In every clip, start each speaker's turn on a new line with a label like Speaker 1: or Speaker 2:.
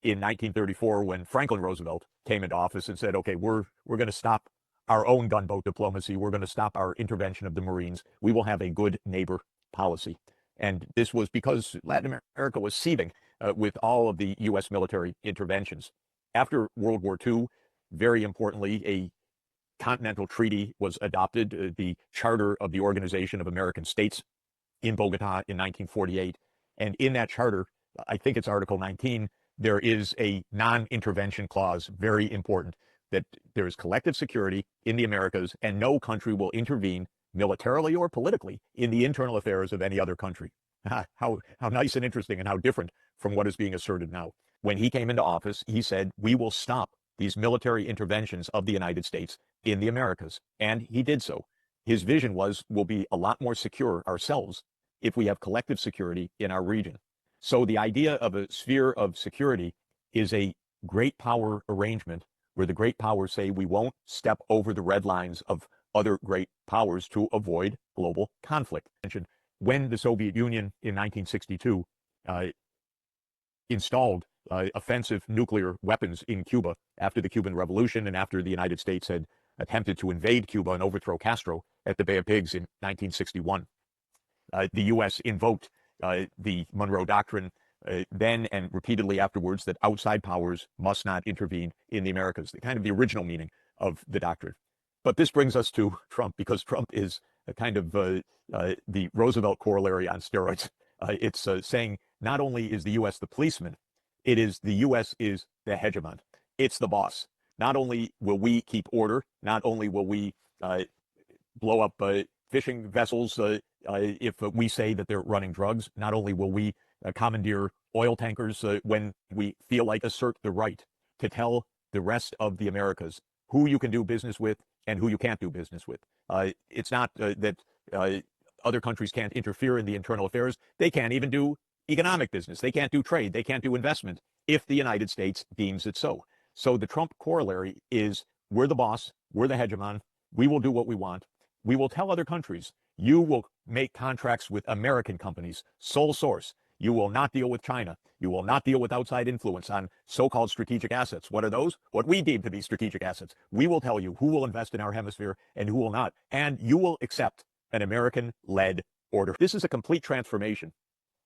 Speaker 1: in 1934 when Franklin Roosevelt came into office and said, okay, we're going to stop our own gunboat diplomacy. We're going to stop our intervention of the Marines. We will have a good neighbor policy. And this was because Latin America was seething with all of the U.S. military interventions. After World War II, very importantly, a continental treaty was adopted, the Charter of the Organization of American States in Bogota in 1948. And in that charter, I think it's Article 19, there is a non-intervention clause, very important, that there is collective security in the Americas and no country will intervene militarily or politically in the internal affairs of any other country. How nice and interesting and how different from what is being asserted now. When he came into office, he said, we will stop these military interventions of the United States in the Americas. And he did so. His vision was, we'll be a lot more secure ourselves if we have collective security in our region. So the idea of a sphere of security is a great power arrangement where the great powers say we won't step over the red lines of other great powers to avoid global conflict. When the Soviet Union in 1962 installed offensive nuclear weapons in Cuba after the Cuban Revolution and after the United States had attempted to invade Cuba and overthrow Castro at the Bay of Pigs in 1961. The U.S. invoked the Monroe doctrine then and repeatedly afterwards that outside powers must not intervene in the Americas, the kind of the original meaning of the doctrine. But this brings us to Trump, because Trump is a kind of the Roosevelt corollary on steroids. It's saying not only is the U.S. the policeman, it is the U.S. is the hegemon. It's the boss. Not only will we keep order, not only will we blow up fishing vessels if we say that they're running drugs, not only will we commandeer oil tankers when we feel like assert the right to tell the rest of the Americas who you can do business with and who you can't do business with. It's not that other countries can't interfere in the internal affairs. They can't even do economic business. They can't do trade. They can't do investment if the United States deems it so. So the Trump corollary is we're the boss, we're the hegemon, we will do what we want. We will tell other countries, you will make contracts with American companies, sole source. You will not deal with China. You will not deal with outside influence on so-called strategic assets. What are those? What we deem to be strategic assets. We will tell you who will invest in our hemisphere and who will not. And you will accept an American-led order. This is a complete transformation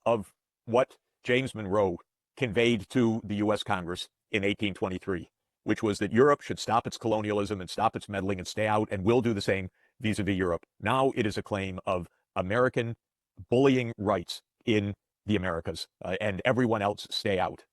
Speaker 1: of what James Monroe conveyed to the U.S. Congress in 1823, which was that Europe should stop its colonialism and stop its meddling and stay out, and will do the same vis-a-vis Europe. Now it is a claim of American bullying rights in the Americas, and everyone else stay out.